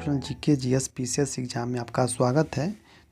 Computer GK GS PCS exam में आपका स्वागत है।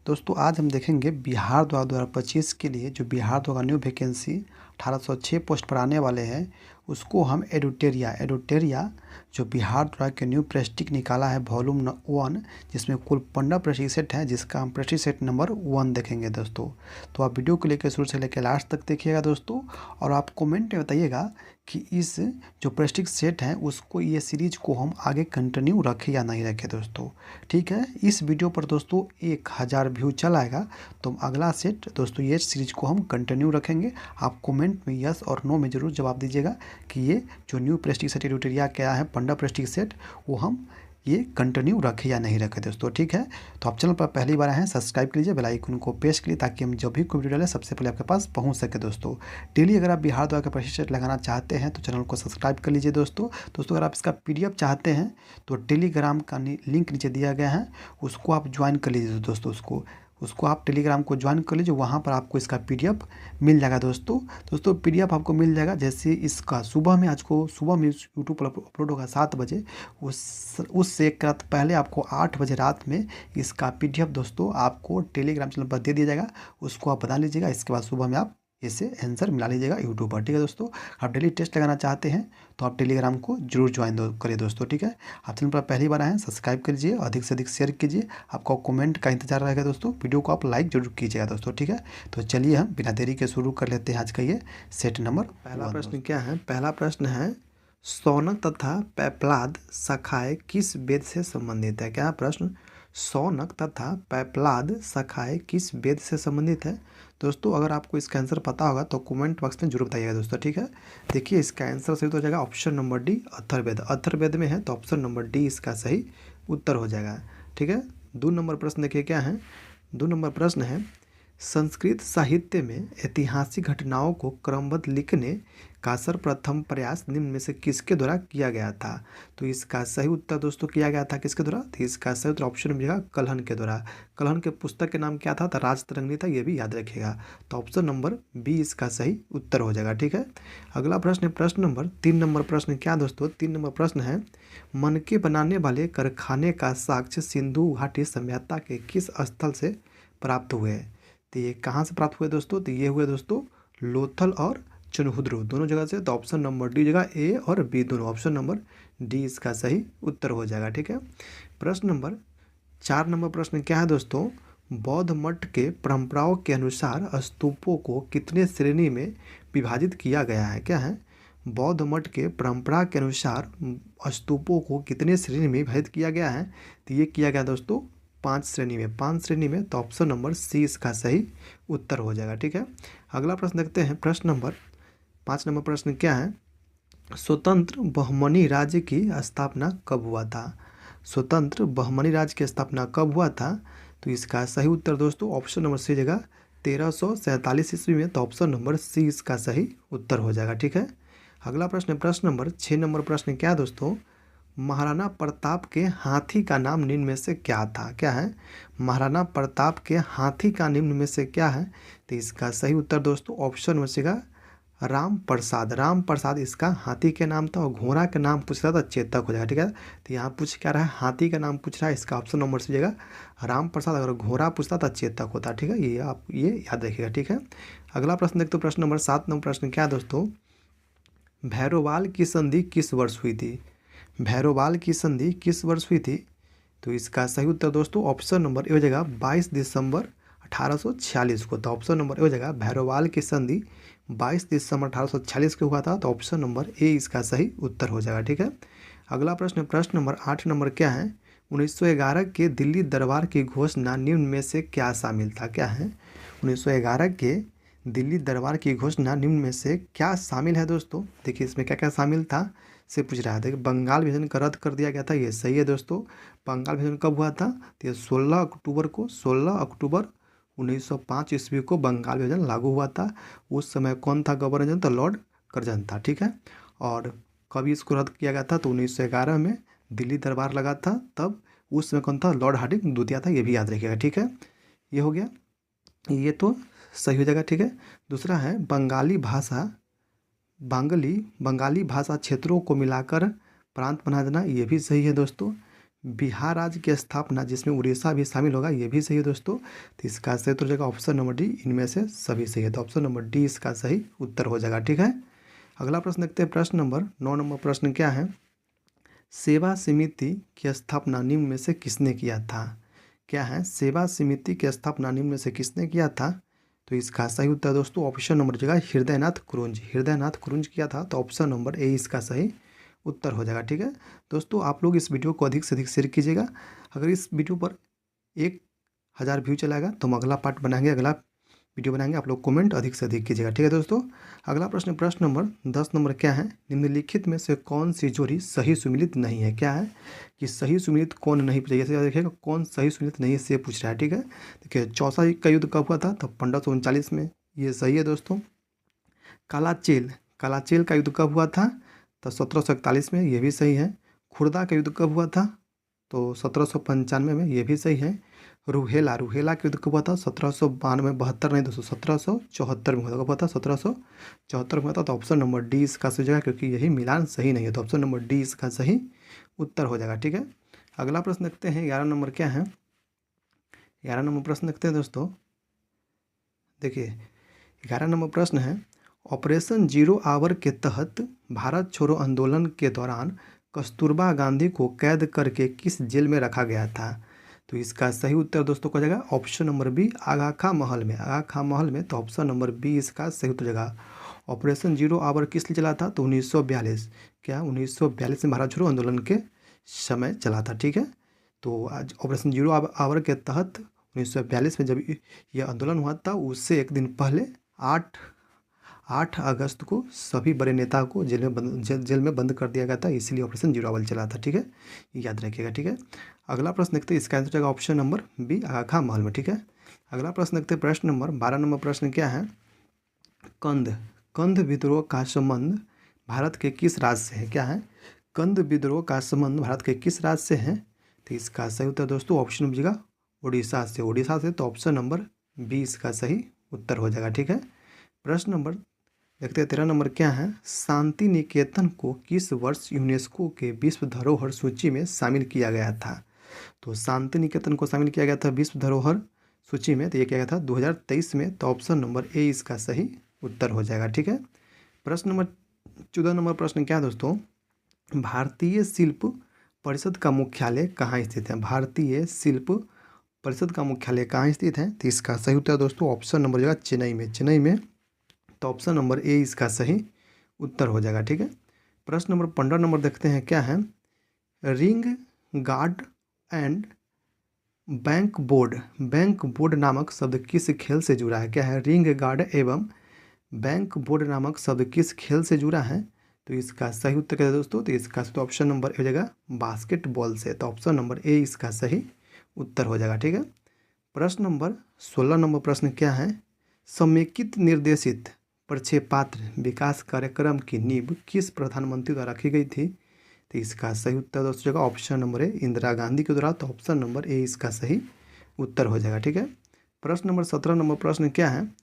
दोस्तों आज हम देखेंगे बिहार द्वारा 2025 के लिए जो बिहार द्वारा न्यू वैकेंसी 1806 पोस्ट पर आने वाले हैं उसको हम एडुटेरिया जो बिहार द्वारा के न्यू प्रेस्टिक निकाला है वॉल्यूम 1 जिसमें कुल 15 प्रेस्टिक सेट है जिसका हम प्रेस्टिक सेट नंबर 1 देखेंगे दोस्तों। तो आप वीडियो को लेकर शुरू से लेकर लास्ट तक देखिएगा दोस्तों, और आप कमेंट में बताइएगा कि इस जो प्रेस्टिक सेट है उसको ये सीरीज को हम आगे कंटिन्यू रखें या नहीं रखें दोस्तों। ठीक है, इस वीडियो पर दोस्तों 1000 व्यू चल आएगा तो अगला सेट दोस्तों ये सीरीज को हम कंटिन्यू रखेंगे। आप कमेंट में यस और नो में ज़रूर जवाब दीजिएगा कि ये जो न्यू प्रेस्टिक सेट एडुटेरिया क्या है 15 प्रेस्टिक सेट वो हम ये कंटिन्यू रखें या नहीं रखें दोस्तों। ठीक है, तो आप चैनल पर पहली बार आए हैं सब्सक्राइब कीजिए, बेल आइकन को प्रेस कीजिए ताकि हम जब भी कोई वीडियो डालें सबसे पहले आपके पास पहुंच सके दोस्तों। डेली अगर आप बिहार द्वारा का प्रेस्टिक सेट लगाना चाहते हैं तो चैनल को सब्सक्राइब कर लीजिए दोस्तों। अगर आप इसका पीडीएफ चाहते हैं तो टेलीग्राम का लिंक नीचे दिया गया है, उसको आप ज्वाइन कर लीजिए दोस्तों। उसको आप टेलीग्राम को ज्वाइन कर लीजिए, वहाँ पर आपको इसका पीडीएफ मिल जाएगा दोस्तों। पीडीएफ आपको मिल जाएगा जैसे इसका सुबह में यूट्यूब पर अपलोड होगा 7 बजे, उससे एक रात पहले आपको 8 बजे रात में इसका पीडीएफ दोस्तों आपको टेलीग्राम चैनल पर दे दिया जाएगा। उसको आप बता लीजिएगा, इसके बाद सुबह में आप इसे आंसर मिला लीजिएगा यूट्यूब पर। ठीक है दोस्तों, आप डेली टेस्ट लगाना चाहते हैं तो आप टेलीग्राम को जरूर ज्वाइन करिए दोस्तों। ठीक है, आप चैनल पर पहली बार आए हैं सब्सक्राइब कीजिए, अधिक से अधिक शेयर कीजिए, आपका कमेंट का इंतजार रहेगा दोस्तों। वीडियो को आप लाइक जरूर कीजिएगा दोस्तों। ठीक है, तो चलिए हम बिना देरी के शुरू कर लेते हैं आज का ये सेट नंबर। पहला प्रश्न क्या है? पहला प्रश्न है शौनक तथा पैपलाद शाखाएँ किस वेद से संबंधित है? क्या है प्रश्न? शौनक तथा पैपलाद शाखाएँ किस वेद से संबंधित है? दोस्तों अगर आपको इसका आंसर पता होगा तो कमेंट बॉक्स में जरूर बताइएगा दोस्तों। ठीक है, देखिए इसका आंसर सही तो हो जाएगा option number D Atharvaveda. Atharvaveda में है तो ऑप्शन नंबर डी इसका सही उत्तर हो जाएगा। ठीक है, 2 नंबर प्रश्न देखिए क्या है। 2 नंबर प्रश्न है संस्कृत साहित्य में ऐतिहासिक घटनाओं को क्रमबद्ध लिखने का सर्वप्रथम प्रयास निम्न में से किसके द्वारा किया गया था? तो इसका सही उत्तर दोस्तों किया गया था किसके द्वारा? तो इसका सही उत्तर ऑप्शन मिलेगा कल्हण के द्वारा। कल्हण के पुस्तक के नाम क्या था? तो राजतरंगिणी था, ये भी याद रखिएगा। तो ऑप्शन नंबर बी इसका सही उत्तर हो जाएगा। ठीक है, अगला प्रश्न है प्रश्न नंबर 3 नंबर प्रश्न क्या दोस्तों? 3 नंबर प्रश्न है मनके बनाने वाले कारखाने का साक्ष्य सिंधु घाटी सभ्यता के किस स्थल से प्राप्त हुए? तो ये कहाँ से प्राप्त हुए दोस्तों? तो ये हुए दोस्तों लोथल और चनहुद्रू दोनों जगह से। तो ऑप्शन नंबर डी जगह ए और बी दोनों, ऑप्शन नंबर डी इसका सही उत्तर हो जाएगा। ठीक है, प्रश्न नंबर 4 नंबर प्रश्न क्या है दोस्तों? बौद्ध मठ के परंपराओं के अनुसार स्तूपों को कितने श्रेणी में विभाजित किया गया है? क्या है? बौद्ध मठ के परंपरा के अनुसार स्तूपों को कितने श्रेणी में विभाजित किया गया है? तो ये किया गया दोस्तों 5 श्रेणी में। तो ऑप्शन नंबर सी इसका सही उत्तर हो जाएगा। ठीक है, अगला प्रश्न देखते हैं। प्रश्न नंबर 5 नंबर प्रश्न क्या है? स्वतंत्र बहमनी राज्य की स्थापना कब हुआ था? स्वतंत्र बहमनी राज्य की स्थापना कब हुआ था? तो इसका सही उत्तर दोस्तों ऑप्शन नंबर सी जगह 1347 ईस्वी में। तो ऑप्शन नंबर सी इसका सही उत्तर हो जाएगा। ठीक है, अगला प्रश्न प्रश्न नंबर 6 नंबर प्रश्न क्या दोस्तों? महाराणा प्रताप के हाथी का नाम निम्न में से क्या था? क्या है? महाराणा प्रताप के हाथी का निम्न में से क्या है? तो इसका सही उत्तर दोस्तों ऑप्शन में से राम प्रसाद इसका हाथी के नाम था, और घोड़ा का नाम पूछ रहा था चेतक हो जाएगा। ठीक है, तो यहाँ पूछ क्या रहा है? हाथी का नाम पूछ रहा है, इसका ऑप्शन नंबर से जगह राम प्रसाद, अगर घोड़ा पूछता था चेतक होता। ठीक है, ये आप ये याद रखिएगा। ठीक है, अगला प्रश्न देखते हो प्रश्न नंबर 7 नंबर प्रश्न क्या दोस्तों? भैरोवाल की संधि किस वर्ष हुई थी? भैरोवाल की संधि किस वर्ष हुई थी? तो इसका सही उत्तर दोस्तों ऑप्शन नंबर ए हो जाएगा 22 दिसंबर 1846 को। तो ऑप्शन नंबर ए हो जाएगा भैरोवाल की संधि 22 दिसंबर 1846 को हुआ था। तो ऑप्शन नंबर ए इसका सही उत्तर हो जाएगा। ठीक है, अगला प्रश्न प्रश्न नंबर 8 नंबर क्या है? 1911 के दिल्ली दरबार की घोषणा निम्न में से क्या शामिल था? क्या है? 1911 के दिल्ली दरबार की घोषणा निम्न में से क्या शामिल है दोस्तों? देखिए इसमें क्या क्या शामिल था से पूछ रहा है। देखिए बंगाल विभाजन का रद्द कर दिया गया था, ये सही है दोस्तों। बंगाल विभाजन कब हुआ था? तो ये 16 अक्टूबर 1905 ईस्वी को बंगाल विभाजन लागू हुआ था। उस समय कौन था गवर्नर? तो लॉर्ड कर्जन था। ठीक है, और कब इसको रद्द किया गया था? तो 1911 में दिल्ली दरबार लगा था, तब उस समय कौन था? लॉर्ड हार्डिंग द्वितीय था, ये भी याद रखिएगा। ठीक है, ये हो गया, ये तो सही हो जाएगा। ठीक है, दूसरा है बंगाली भाषा क्षेत्रों को मिलाकर प्रांत बना देना, ये भी सही है दोस्तों। बिहार राज्य की स्थापना जिसमें उड़ीसा भी शामिल होगा, ये भी सही है दोस्तों। तो इसका सही उत्तर हो जाएगा ऑप्शन नंबर डी, इनमें से सभी सही है। तो ऑप्शन नंबर डी इसका सही उत्तर हो जाएगा, ठीक है। अगला प्रश्न देखते हैं, प्रश्न नंबर 9 नंबर प्रश्न क्या है, सेवा समिति की स्थापना निम्न में से किसने किया था। क्या है, सेवा समिति की स्थापना निम्न में से किसने किया था। तो इसका सही उत्तर दोस्तों ऑप्शन नंबर जगह हृदयनाथ कुरुंज, हृदयनाथ कुरुंज किया था। तो ऑप्शन नंबर ए इसका सही उत्तर हो जाएगा, ठीक है। दोस्तों आप लोग इस वीडियो को अधिक से अधिक शेयर कीजिएगा। अगर इस वीडियो पर 1000 व्यू चलाएगा तो हम अगला पार्ट बनाएंगे, अगला वीडियो बनाएंगे। आप लोग कमेंट अधिक से अधिक कीजिएगा, ठीक है दोस्तों। अगला प्रश्न, प्रश्न नंबर 10 नंबर क्या है, निम्नलिखित में से कौन सी जोड़ी सही सुमिलित नहीं है। क्या है कि सही सुमिलित कौन नहीं पूछा, जैसे देखिएगा कौन सही सुमिलित नहीं है से पूछ रहा है, ठीक है। देखिए चौसा का युद्ध कब हुआ था, तो 1539 में, ये सही है दोस्तों। कालाचेल, कालाचेल का युद्ध कब हुआ था, तो 1741 में, ये भी सही है। खुर्दा का युद्ध कब हुआ था, तो 1795 में, ये भी सही है। रूहेला, रूहेला का युद्ध कब हुआ था, 1792, 72 नहीं दोस्तों, 1774 में हुआ था, 1774 में हुआ था। तो ऑप्शन नंबर डी इसका सही जाएगा, क्योंकि यही मिलान सही नहीं है। तो ऑप्शन नंबर डी इसका सही उत्तर हो जाएगा, ठीक है। अगला प्रश्न देखते हैं, 11 नंबर क्या है, 11 नंबर प्रश्न देखते हैं दोस्तों। देखिए 11 नंबर प्रश्न है, ऑपरेशन जीरो आवर के तहत भारत छोड़ो आंदोलन के दौरान कस्तूरबा गांधी को कैद करके किस जेल में रखा गया था। तो इसका सही उत्तर दोस्तों हो जाएगा ऑप्शन नंबर बी, आगा खां महल में, आगा खां महल में। तो ऑप्शन नंबर बी इसका सही उत्तर हो जाएगा। ऑपरेशन जीरो आवर किस लिए चला था, तो 1942, क्या 1942 में भारत छोड़ो आंदोलन के समय चला था, ठीक है। तो आज ऑपरेशन जीरो आवर के तहत 1942 में जब यह आंदोलन हुआ था, उससे एक दिन पहले 8 अगस्त को सभी बड़े नेता को जेल में बंद कर दिया गया था, इसलिए ऑपरेशन जीरो आवर चला था, ठीक है, याद रखिएगा, ठीक है। अगला प्रश्न देखते हैं, इसका आंसर जाएगा ऑप्शन नंबर बी, आगा खां महल में, ठीक है। अगला प्रश्न देखते हैं, प्रश्न नंबर 12 नंबर प्रश्न क्या है, कंध, कंध विद्रोह का संबंध भारत के किस राज्य से है। क्या है, कंध विद्रोह का संबंध भारत के किस राज्य से है। तो इसका सही उत्तर दोस्तों ऑप्शन नंबर जाएगा उड़ीसा से, उड़ीसा से। तो ऑप्शन नंबर बी इसका सही उत्तर हो जाएगा, ठीक है। प्रश्न नंबर देखते हैं 13 नंबर क्या है, शांति निकेतन को किस वर्ष यूनेस्को के विश्व धरोहर सूची में शामिल किया गया था। तो शांति निकेतन को शामिल किया गया था विश्व धरोहर सूची में, तो ये किया गया था 2023 में। तो ऑप्शन नंबर ए इसका सही उत्तर हो जाएगा, ठीक है। प्रश्न नंबर 14 नंबर प्रश्न क्या है दोस्तों, भारतीय शिल्प परिषद का मुख्यालय कहाँ स्थित है। भारतीय शिल्प परिषद का मुख्यालय कहाँ स्थित है। तो इसका सही उत्तर दोस्तों ऑप्शन नंबर जाएगा चेन्नई में, चेन्नई में। तो ऑप्शन नंबर ए इसका सही उत्तर हो जाएगा, ठीक है। प्रश्न नंबर 15 नंबर देखते हैं क्या है, ring guard and bank board, bank board नामक शब्द किस खेल से जुड़ा है। क्या है, रिंग गार्ड एवं बैंक बोर्ड नामक शब्द किस खेल से जुड़ा है। तो इसका सही उत्तर क्या है दोस्तों, तो इसका तो ऑप्शन नंबर ए हो जाएगा बास्केटबॉल से। तो ऑप्शन नंबर ए इसका सही उत्तर हो जाएगा, ठीक है। प्रश्न नंबर 16 नंबर प्रश्न क्या है, समेकित निर्देशित प्रक्षेपात्र विकास कार्यक्रम की नींव किस प्रधानमंत्री द्वारा रखी गई थी। तो इसका सही उत्तर दोस्तों होगा ऑप्शन नंबर ए, इंदिरा गांधी के द्वारा। तो ऑप्शन नंबर ए इसका सही उत्तर हो जाएगा, ठीक है। प्रश्न नंबर 17 नंबर प्रश्न क्या है,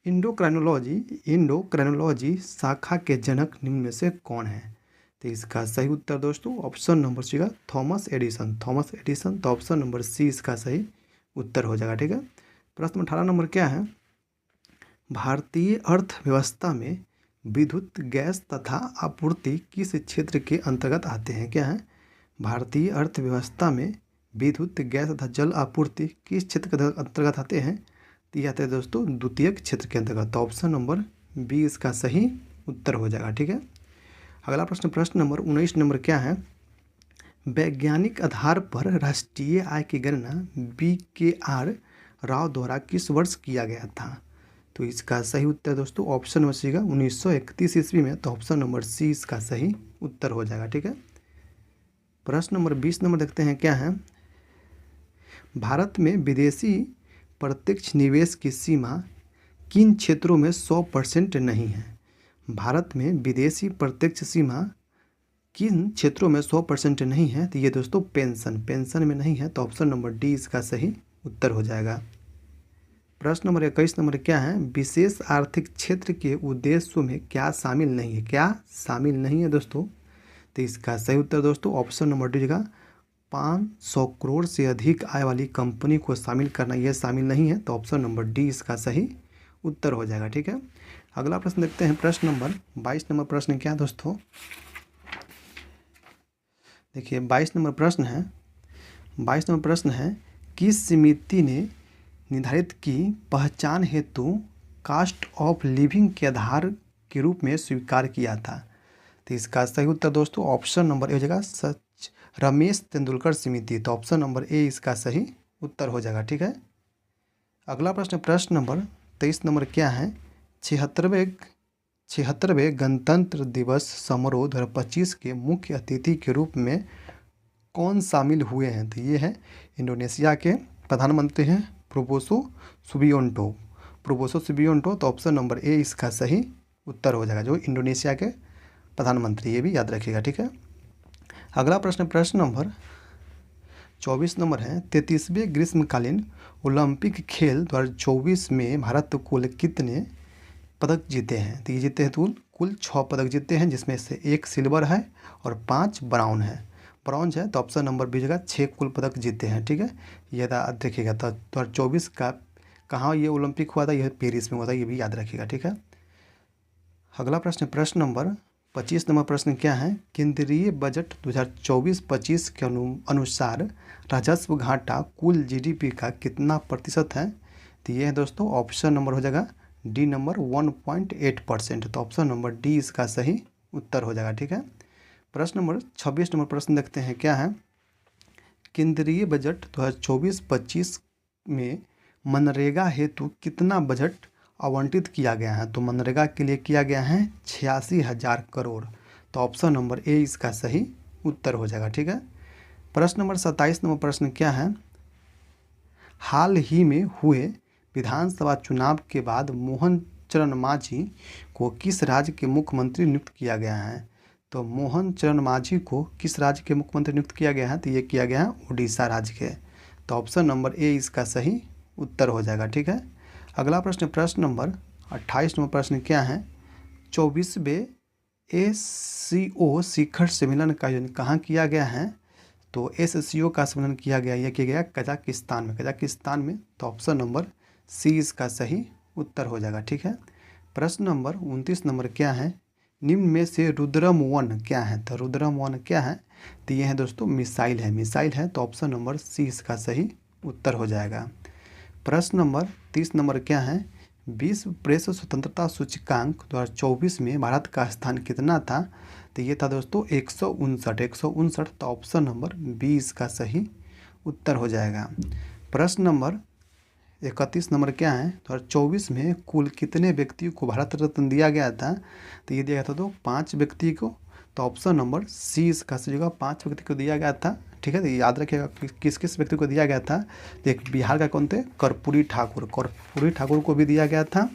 इंडोक्राइनोलॉजी शाखा के जनक निम्न में से कौन है। तो इसका सही उत्तर दोस्तों ऑप्शन नंबर सी का थॉमस एडिसन, थॉमस एडिसन। तो ऑप्शन नंबर सी इसका सही उत्तर हो जाएगा, ठीक है। प्रश्न 18 नंबर क्या है, भारतीय अर्थव्यवस्था में विद्युत गैस तथा आपूर्ति किस क्षेत्र के अंतर्गत आते हैं। क्या है, भारतीय अर्थव्यवस्था में विद्युत गैस तथा जल आपूर्ति किस क्षेत्र के अंतर्गत आते हैं। तो ये आते हैं दोस्तों द्वितीयक क्षेत्र के अंतर्गत। तो ऑप्शन नंबर बी इसका सही उत्तर हो जाएगा, ठीक है। अगला प्रश्न, प्रश्न नंबर 19 नंबर क्या है, वैज्ञानिक आधार पर राष्ट्रीय आय की गणना BKR राव द्वारा किस वर्ष किया गया था। तो इसका सही उत्तर दोस्तों ऑप्शन नंबर सी का 1931 ईस्वी में। तो ऑप्शन नंबर सी इसका सही उत्तर हो जाएगा, ठीक है। प्रश्न नंबर 20 नंबर देखते हैं क्या है, भारत में विदेशी प्रत्यक्ष निवेश की सीमा किन क्षेत्रों में 100% नहीं है। भारत में विदेशी प्रत्यक्ष सीमा किन क्षेत्रों में 100% नहीं है। तो ये दोस्तों पेंशन, पेंशन में नहीं है। तो ऑप्शन नंबर डी इसका सही उत्तर हो जाएगा। प्रश्न नंबर 21 नंबर क्या है, विशेष आर्थिक क्षेत्र के उद्देश्यों में क्या शामिल नहीं है। क्या शामिल नहीं है दोस्तों। तो इसका सही उत्तर दोस्तों ऑप्शन नंबर डी का 500 करोड़ से अधिक आय वाली कंपनी को शामिल करना, यह शामिल नहीं है, तो ऑप्शन नंबर डी इसका सही उत्तर हो जाएगा। ठीक है, अगला प्रश्न देखते हैं। प्रश्न नंबर 22 नंबर प्रश्न क्या है दोस्तों? देखिए 22 नंबर प्रश्न है, 22 नंबर प्रश्न है, किस समिति ने निर्धारित की पहचान हेतु कास्ट ऑफ लिविंग के आधार के रूप में स्वीकार किया था? तो इसका सही उत्तर दोस्तों ऑप्शन नंबर ए हो जाएगा, सच रमेश तेंदुलकर समिति। तो ऑप्शन नंबर ए इसका सही उत्तर हो जाएगा। ठीक है, अगला प्रश्न, प्रश्न नंबर 23 नंबर क्या है? 76वें गणतंत्र दिवस समारोह 2025 के मुख्य अतिथि के रूप में कौन शामिल हुए हैं? तो ये है इंडोनेशिया के प्रधानमंत्री हैं प्रोबोसो सुबियोंटो। तो ऑप्शन नंबर ए इसका सही उत्तर हो जाएगा, जो इंडोनेशिया के प्रधानमंत्री, ये भी याद रखिएगा। ठीक है, अगला प्रश्न, प्रश्न नंबर 24 नंबर है, 33वें ग्रीष्मकालीन ओलंपिक खेल 2024 में भारत कुल कितने पदक जीते हैं? तो ये जीते हैं कुल 6 पदक जीते हैं, जिसमें से 1 सिल्वर है और 5 ब्रॉन्ज है। तो ऑप्शन नंबर बी जगह 6 कुल पदक जीते हैं। ठीक है, ये याद रखिएगा। तो 2024 का कहाँ ये ओलंपिक हुआ था? यह पेरिस में हुआ था, ये भी याद रखिएगा। ठीक है, अगला प्रश्न, प्रश्न नंबर 25 नंबर प्रश्न क्या है? केंद्रीय बजट 2024-25 के अनुसार राजस्व घाटा कुल जीडीपी का कितना प्रतिशत है? तो ये है दोस्तों ऑप्शन नंबर हो जाएगा डी नंबर 1.8%। तो ऑप्शन नंबर डी इसका सही उत्तर हो जाएगा। ठीक है, प्रश्न नंबर 26 नंबर प्रश्न देखते हैं क्या है? केंद्रीय बजट 2024-25 में मनरेगा हेतु कितना बजट आवंटित किया गया है? तो मनरेगा के लिए किया गया है 86,000 करोड़। तो ऑप्शन नंबर ए इसका सही उत्तर हो जाएगा। ठीक है, प्रश्न नंबर 27 नंबर प्रश्न क्या है? हाल ही में हुए विधानसभा चुनाव के बाद मोहन चरण मांझी को किस राज्य के मुख्यमंत्री नियुक्त किया गया है? तो मोहन चरण मांझी को किस राज्य के मुख्यमंत्री नियुक्त किया गया है? तो ये किया गया है उड़ीसा राज्य के। तो ऑप्शन नंबर ए इसका सही उत्तर हो जाएगा। ठीक है, अगला प्रश्न, प्रश्न नंबर 28 नंबर प्रश्न क्या है? 24वें SCO शिखर सम्मेलन का आयोजन कहाँ किया गया है? तो SCO का सम्मेलन किया गया कजाकिस्तान में। तो ऑप्शन नंबर सी इसका सही उत्तर हो जाएगा। ठीक है, प्रश्न नंबर 29 नंबर क्या है? निम्न में से रुद्रम 1 क्या है? तो रुद्रम 1 क्या है? तो ये है दोस्तों मिसाइल है। तो ऑप्शन नंबर सी इसका सही उत्तर हो जाएगा। प्रश्न नंबर 30 नंबर क्या है? विश्व प्रेस स्वतंत्रता सूचकांक 2024 में भारत का स्थान कितना था? तो ये था दोस्तों 159। तो ऑप्शन नंबर बी इसका सही उत्तर हो जाएगा। प्रश्न नंबर 31 नंबर क्या है? 2024 में कुल कितने व्यक्तियों को भारत रत्न दिया गया था? तो ये दिया गया था तो 5 व्यक्ति को। तो ऑप्शन नंबर सी इसका सही होगा, 5 व्यक्ति को दिया गया था। ठीक है, तो याद रखिएगा किस किस व्यक्ति को दिया गया था। तो एक बिहार का कौन थे? कर्पूरी ठाकुर को भी दिया गया था।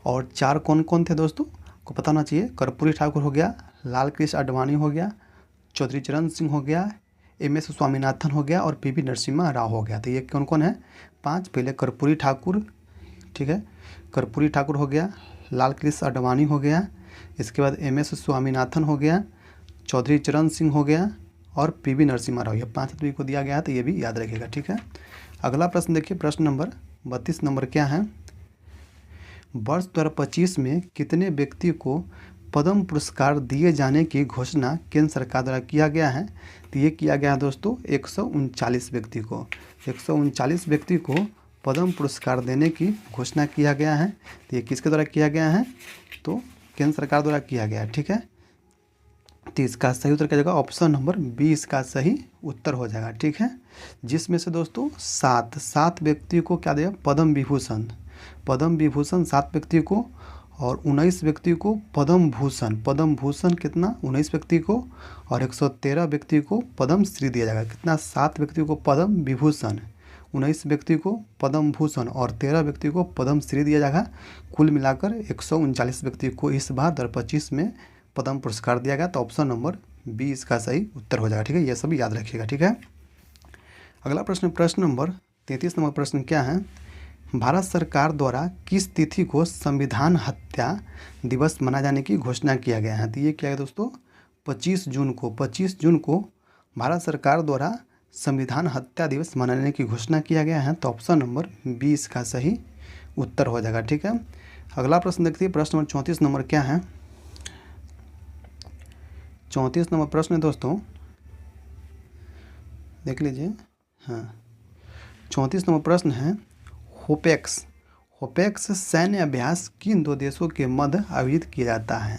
और 4 कौन कौन थे दोस्तों को पता होना चाहिए? कर्पूरी ठाकुर हो गया, लाल कृष्ण आडवाणी हो गया, चौधरी चरण सिंह हो गया, MS स्वामीनाथन हो गया और PV नरसिम्हा राव हो गया। तो ये कौन कौन है? 5। पहले कर्पूरी ठाकुर, ठीक है, कर्पूरी ठाकुर हो गया, लाल कृष्ण आडवाणी हो गया, इसके बाद MS स्वामीनाथन हो गया, चौधरी चरण सिंह हो गया और PV नरसिम्हा राव। ये 5 आदमी को दिया गया है, तो ये भी याद रखिएगा। ठीक है, अगला प्रश्न देखिए, प्रश्न नंबर 32 नंबर क्या है? वर्ष 2025 में कितने व्यक्ति को पद्म पुरस्कार दिए जाने की घोषणा केंद्र सरकार द्वारा किया गया है? तो ये किया गया है दोस्तों 139 व्यक्ति को। 139 व्यक्ति को पद्म पुरस्कार देने की घोषणा किया गया है। तो ये किसके द्वारा किया गया है? तो केंद्र सरकार द्वारा किया गया है। ठीक है, तो इसका सही उत्तर क्या जाएगा? ऑप्शन नंबर बी इसका सही उत्तर हो जाएगा। ठीक है, जिसमें से दोस्तों 7 व्यक्ति को क्या दिया? पद्म विभूषण 7 व्यक्ति को और 19 व्यक्ति को पद्म भूषण कितना? 19 व्यक्ति को और 113 व्यक्ति को पद्म श्री दिया जाएगा। कितना? 7 व्यक्ति को पद्म विभूषण, 19 व्यक्ति को पद्म भूषण और 13 व्यक्ति को पद्म श्री दिया जाएगा। कुल मिलाकर 139 व्यक्ति को इस बार 2025 में पद्म पुरस्कार दिया गया। तो ऑप्शन नंबर बी इसका सही उत्तर हो जाएगा। ठीक है, ये सभी याद रखिएगा। ठीक है, अगला प्रश्न, प्रश्न नंबर 33 नंबर प्रश्न क्या है? भारत सरकार द्वारा किस तिथि को संविधान हत्या दिवस मनाए जाने की घोषणा किया गया है? तो ये क्या है दोस्तों? 25 जून को भारत सरकार द्वारा संविधान हत्या दिवस मनाने की घोषणा किया गया है, तो ऑप्शन नंबर बी इसका सही उत्तर हो जाएगा। ठीक है, अगला प्रश्न देखते हैं। प्रश्न नंबर 34 नंबर क्या है? 34 नंबर प्रश्न है दोस्तों, देख लीजिए। हाँ, 34 नंबर प्रश्न है, होपेक्स होपेक्स सैन्य अभ्यास किन दो देशों के मध्य आयोजित किया जाता है?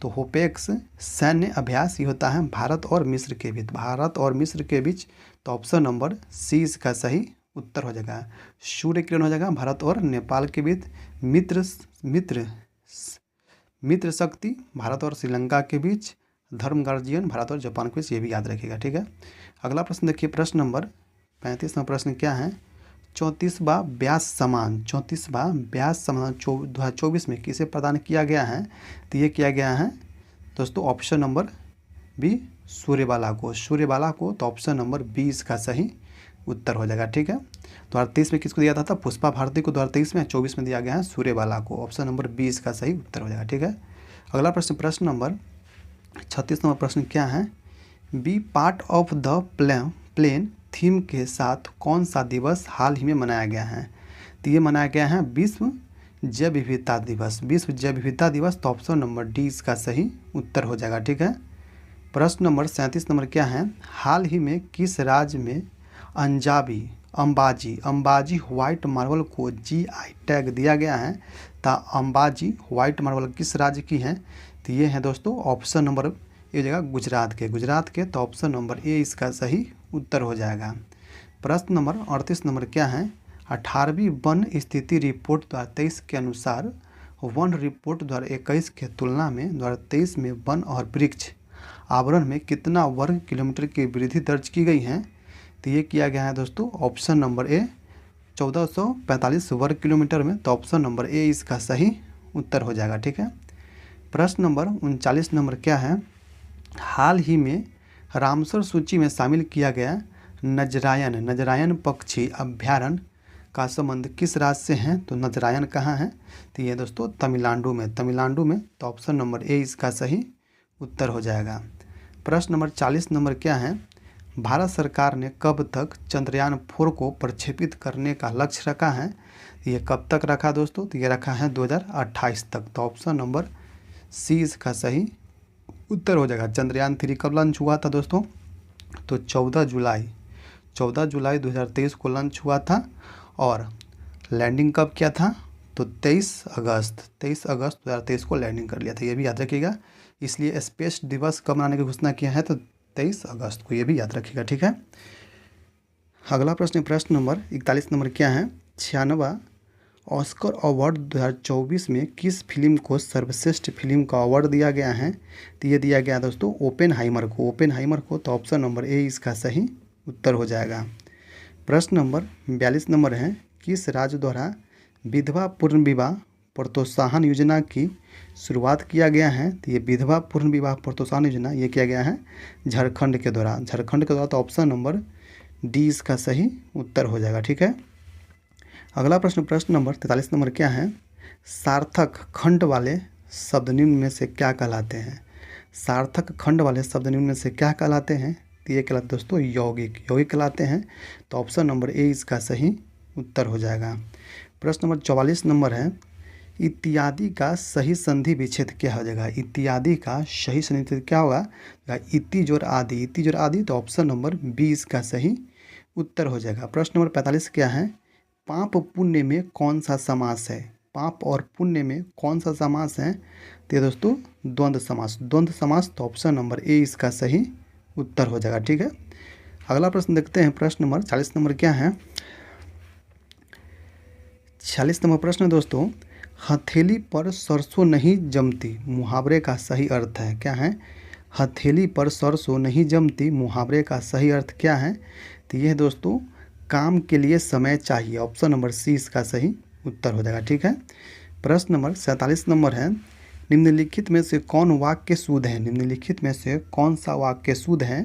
तो होपेक्स सैन्य अभ्यास ये होता है भारत और मिस्र के बीच, भारत और मिस्र के बीच, तो ऑप्शन नंबर सी इसका सही उत्तर हो जाएगा। सूर्य किरण हो जाएगा भारत और नेपाल के बीच, मित्र मित्र मित्र शक्ति भारत और श्रीलंका के बीच, धर्म गार्जियन भारत और जापान के बीच, ये भी याद रखिएगा। ठीक है, अगला प्रश्न देखिए। प्रश्न नंबर 35 नंबर प्रश्न क्या है? 34वां व्यास सम्मान 2024 में किसे प्रदान किया गया है? तो ये किया गया है दोस्तों ऑप्शन नंबर बी सूर्यबाला को, तो ऑप्शन नंबर बी इसका सही उत्तर हो जाएगा। ठीक है, 2023 में किसको दिया था? पुष्पा भारती को 2023 में, 24 में दिया गया है सूर्यबाला को, ऑप्शन नंबर बी इसका सही उत्तर हो जाएगा। ठीक है, अगला प्रश्न, प्रश्न नंबर 36 नंबर प्रश्न क्या है? B part of the plain theme के साथ कौन सा दिवस हाल ही में मनाया गया है? तो ये मनाया गया है विश्व जैव विविधता दिवस, तो ऑप्शन नंबर डी इसका सही उत्तर हो जाएगा। ठीक है, प्रश्न नंबर 37 नंबर क्या है? हाल ही में किस राज्य में अंबाजी व्हाइट मार्बल को जीआई टैग दिया गया है? तो अंबाजी व्हाइट मार्बल किस राज्य की है? तो ये है दोस्तों ऑप्शन नंबर ये जगह गुजरात के, तो ऑप्शन नंबर ए इसका सही उत्तर हो जाएगा। प्रश्न नंबर 38 नंबर क्या है? 18वीं वन स्थिति रिपोर्ट 2023 के अनुसार वन रिपोर्ट 2021 के तुलना में 2023 में वन और वृक्ष आवरण में कितना वर्ग किलोमीटर की वृद्धि दर्ज की गई है? तो ये किया गया है दोस्तों ऑप्शन नंबर ए 1445 वर्ग किलोमीटर में, तो ऑप्शन नंबर ए इसका सही उत्तर हो जाएगा। ठीक है, प्रश्न नंबर 39 नंबर क्या है? हाल ही में रामसर सूची में शामिल किया गया नजरायन पक्षी अभ्यारण्य का संबंध किस राज्य से है? तो नजरायन कहाँ है? तो ये दोस्तों तमिलनाडु में, तो ऑप्शन नंबर ए इसका सही उत्तर हो जाएगा। प्रश्न नंबर 40 नंबर क्या है? भारत सरकार ने कब तक चंद्रयान 4 को प्रक्षेपित करने का लक्ष्य रखा है? ये कब तक रखा दोस्तों? तो ये रखा है 2028 तक, तो ऑप्शन नंबर सी इसका सही उत्तर हो जाएगा। चंद्रयान 3 कब लॉन्च हुआ था दोस्तों? तो 14 जुलाई 2023 को लॉन्च हुआ था, और लैंडिंग कब किया था? तो 23 अगस्त 2023 को लैंडिंग कर लिया था, ये भी याद रखिएगा। इसलिए स्पेस दिवस कब मनाने की घोषणा किया है? तो 23 अगस्त को, ये भी याद रखिएगा। ठीक है, अगला प्रश्न, प्रश्न नंबर 41 नंबर क्या है? 96वां ऑस्कर अवार्ड 2024 में किस फिल्म को सर्वश्रेष्ठ फिल्म का अवार्ड दिया गया है? तो ये दिया गया दोस्तों ओपेनहाइमर को, तो ऑप्शन नंबर ए इसका सही उत्तर हो जाएगा। प्रश्न नंबर 42 नंबर है, किस राज्य द्वारा विधवा पूर्ण विवाह प्रोत्साहन योजना की शुरुआत किया गया है? तो ये विधवा पूर्ण विवाह प्रोत्साहन योजना ये किया गया है झारखंड के द्वारा, तो ऑप्शन नंबर डी इसका सही उत्तर हो जाएगा। ठीक है, अगला प्रश्न, प्रश्न नंबर 43 नंबर क्या है? सार्थक खंड वाले शब्द निम्न में से क्या कहलाते हैं? सार्थक खंड वाले शब्द निम्न में से क्या कहलाते हैं? तो ये कहलाते दोस्तों यौगिक कहलाते हैं, तो ऑप्शन नंबर ए इसका सही उत्तर हो जाएगा। प्रश्न नंबर 44 नंबर है, इत्यादि का सही संधि विच्छेद क्या हो जाएगा? इत्यादि का सही संधि विच्छेद क्या होगा? इति जोड़ आदि, तो ऑप्शन नंबर बी इसका सही उत्तर हो जाएगा। प्रश्न नंबर 45 क्या है? पाप पुण्य में कौन सा समास है? पाप और पुण्य में कौन सा समास है? तो ये दोस्तों द्वंद्व समास, तो ऑप्शन नंबर ए इसका सही उत्तर हो जाएगा। ठीक है, अगला प्रश्न देखते हैं। प्रश्न नंबर 40 नंबर क्या है? 46 नंबर प्रश्न दोस्तों, हथेली पर सरसों नहीं जमती मुहावरे का सही अर्थ है क्या है? हथेली पर सरसों नहीं जमती मुहावरे का सही अर्थ क्या है? तो यह दोस्तों काम के लिए समय चाहिए, ऑप्शन नंबर सी इसका सही उत्तर हो जाएगा। ठीक है, प्रश्न नंबर 47 नंबर है, निम्नलिखित में से कौन वाक्य शुद्ध है? निम्नलिखित में से कौन सा वाक्य शुद्ध है?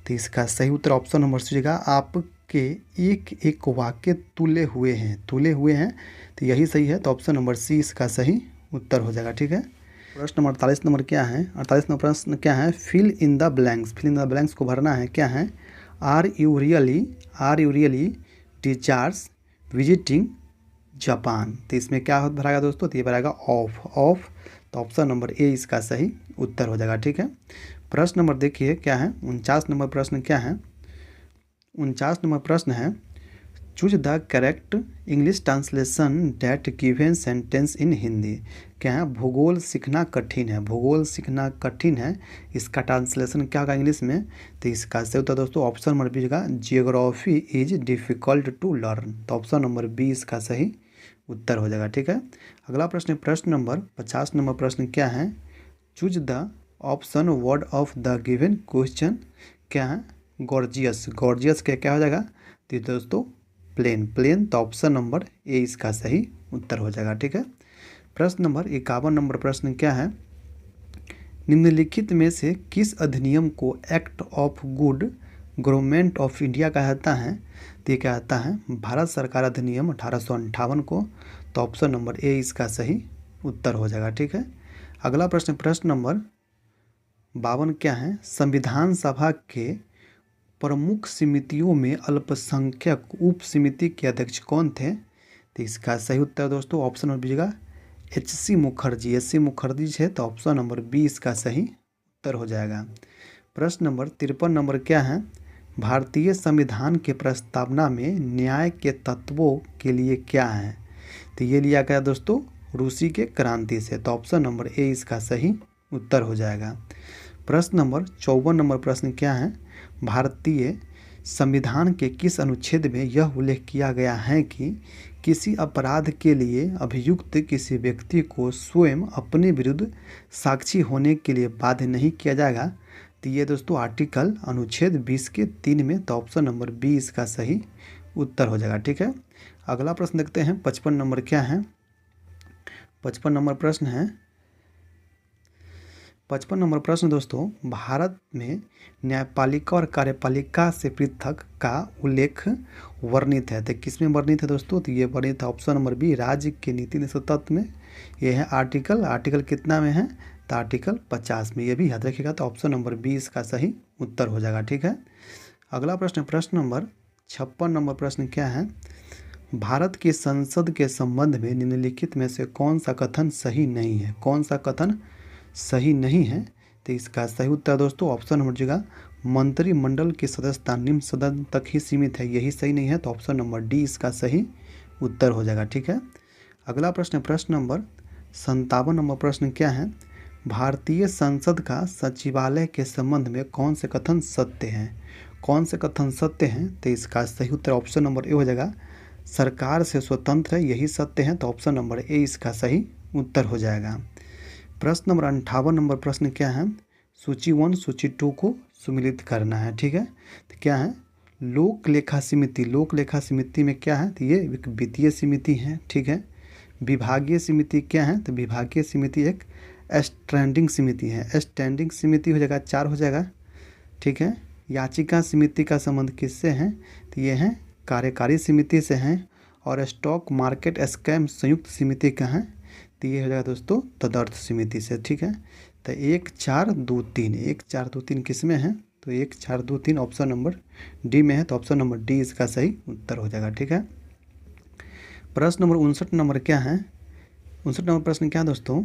तो इसका सही उत्तर ऑप्शन नंबर सी होगा, आपके एक एक वाक्य तुले हुए हैं, तो यही सही है, तो ऑप्शन नंबर सी इसका सही उत्तर हो जाएगा। ठीक है, प्रश्न नंबर 48 नंबर क्या है? 48 नंबर प्रश्न क्या है? Fill in the blanks. Fill in the blanks को भरना है। क्या है? Are you really desires visiting Japan. तो इसमें क्या भराएगा दोस्तों? तो ये भराएगा ऑफ। तो ऑप्शन नंबर ए इसका सही उत्तर हो जाएगा। ठीक है। प्रश्न नंबर देखिए क्या है? 49 नंबर प्रश्न क्या है? 49 नंबर प्रश्न है choose the correct English translation that given sentence in Hindi. क्या है? भूगोल सीखना कठिन है। भूगोल सीखना कठिन है, इसका ट्रांसलेशन क्या होगा इंग्लिश में? तो इसका सही उत्तर दोस्तों ऑप्शन नंबर बी का geography is difficult to learn. तो ऑप्शन नंबर बी इसका सही उत्तर हो जाएगा। ठीक है। अगला प्रश्न, प्रश्न नंबर 50 नंबर प्रश्न क्या है? Choose the option word of the given question. क्या है? गॉर्जियस। गॉर्जियस क्या हो जाएगा? तो दोस्तों प्लेन। तो ऑप्शन नंबर ए इसका सही उत्तर हो जाएगा। ठीक है। प्रश्न नंबर 51 नंबर प्रश्न क्या है? निम्नलिखित में से किस अधिनियम को act of good government of India कहा जाता है? तो ये क्या आता है? भारत सरकार अधिनियम 1858 को। तो ऑप्शन नंबर ए इसका सही उत्तर हो जाएगा। ठीक है। अगला प्रश्न, प्रश्न नंबर 52 क्या है? संविधान सभा के प्रमुख समितियों में अल्पसंख्यक उप समिति के अध्यक्ष कौन थे? तो इसका सही उत्तर दोस्तों ऑप्शन नंबर बी का एच.सी. मुखर्जी। एच.सी. मुखर्जी है। तो ऑप्शन नंबर बी इसका सही उत्तर हो जाएगा। प्रश्न नंबर 53 नंबर क्या है? भारतीय संविधान के प्रस्तावना में न्याय के तत्वों के लिए क्या है? तो ये लिया गया दोस्तों रूसी के क्रांति से। तो ऑप्शन नंबर ए इसका सही उत्तर हो जाएगा। प्रश्न नंबर 54 नंबर प्रश्न क्या है? भारतीय संविधान के किस अनुच्छेद में यह उल्लेख किया गया है कि किसी अपराध के लिए अभियुक्त किसी व्यक्ति को स्वयं अपने विरुद्ध साक्षी होने के लिए बाध्य नहीं किया जाएगा? तो ये दोस्तों आर्टिकल अनुच्छेद 20 के 3 में। तो ऑप्शन नंबर बी इसका सही उत्तर हो जाएगा। ठीक है। अगला प्रश्न देखते हैं 55 नंबर क्या है? 55 नंबर प्रश्न है 55 नंबर प्रश्न दोस्तों भारत में न्यायपालिका और कार्यपालिका से पृथक का उल्लेख वर्णित है। तो किस में वर्णित है दोस्तों? तो ये वर्णित है ऑप्शन नंबर बी राज्य के नीति निषेध तत्व में। ये है आर्टिकल कितना में है? तो आर्टिकल 50 में। ये भी याद रखिएगा। तो ऑप्शन नंबर बी इसका सही उत्तर हो जाएगा। ठीक है। अगला प्रश्न, प्रश्न नंबर 56 नंबर प्रश्न क्या है? भारत की संसद के संबंध में निम्नलिखित में से कौन सा कथन सही नहीं है? कौन सा कथन सही नहीं है? तो इसका सही उत्तर दोस्तों ऑप्शन नंबर जगह मंत्रिमंडल की सदस्यता निम्न सदन तक ही सीमित है, यही सही नहीं है। तो ऑप्शन नंबर डी इसका सही उत्तर हो जाएगा। ठीक है। अगला प्रश्न, प्रश्न नंबर 57 नंबर प्रश्न क्या है? भारतीय संसद का सचिवालय के संबंध में कौन से कथन सत्य हैं? कौन से कथन सत्य हैं? तो इसका सही उत्तर ऑप्शन नंबर ए हो जाएगा सरकार से स्वतंत्र है, यही सत्य है। तो ऑप्शन नंबर ए इसका सही उत्तर हो जाएगा। प्रश्न नंबर 58 नंबर प्रश्न क्या है? सूची 1 सूची 2 को सम्मिलित करना है। ठीक है। तो क्या है? लोक लेखा समिति। लोक लेखा समिति में क्या है? तो ये एक वित्तीय समिति है। ठीक है। विभागीय समिति क्या है? तो विभागीय समिति एक स्टैंडिंग समिति है। स्टैंडिंग समिति हो जाएगा 4 हो जाएगा। ठीक है। याचिका समिति का संबंध किससे है? तो ये है कार्यकारी समिति से हैं। और स्टॉक मार्केट स्कैम संयुक्त समिति का है। तो ये हो जाएगा दोस्तों तदर्थ समिति से। ठीक है। तो 1 4 2 3 1 4 2 3 किस में है? तो 1 4 2 3 ऑप्शन नंबर डी में है। तो ऑप्शन नंबर डी इसका सही उत्तर हो जाएगा। ठीक है। प्रश्न नंबर 59 नंबर क्या है? 59 नंबर प्रश्न क्या है दोस्तों?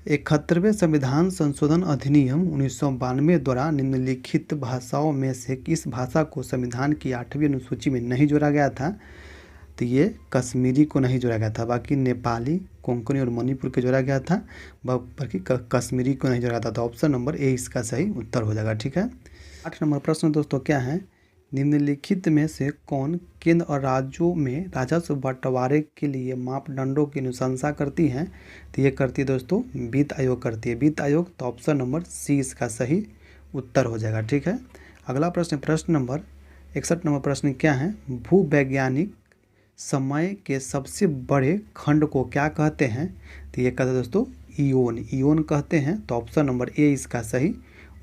71वें संविधान संशोधन अधिनियम 1992 द्वारा निम्नलिखित भाषाओं में से किस भाषा को संविधान की 8वीं अनुसूची में नहीं जोड़ा गया था? तो ये कश्मीरी को नहीं जोड़ा गया था, बाकी नेपाली, कोंकणी और मणिपुर को जोड़ा गया था, बाकी कश्मीरी को नहीं जोड़ा गया था। तो ऑप्शन नंबर ए इसका सही उत्तर हो जाएगा। ठीक है। 8 नंबर प्रश्न दोस्तों क्या है? निम्नलिखित में से कौन केंद्र और राज्यों में राजस्व बंटवारे के लिए मापदंडों की अनुशंसा करती है? तो ये करती है दोस्तों वित्त आयोग करती है। वित्त आयोग। तो ऑप्शन नंबर सी इसका सही उत्तर हो जाएगा। ठीक है। अगला प्रश्न, प्रश्न नंबर 61 नंबर प्रश्न क्या है? भूवैज्ञानिक समय के सबसे बड़े खंड को क्या कहते हैं? तो ये कहते हैं दोस्तों ईओन कहते हैं। तो ऑप्शन नंबर ए इसका सही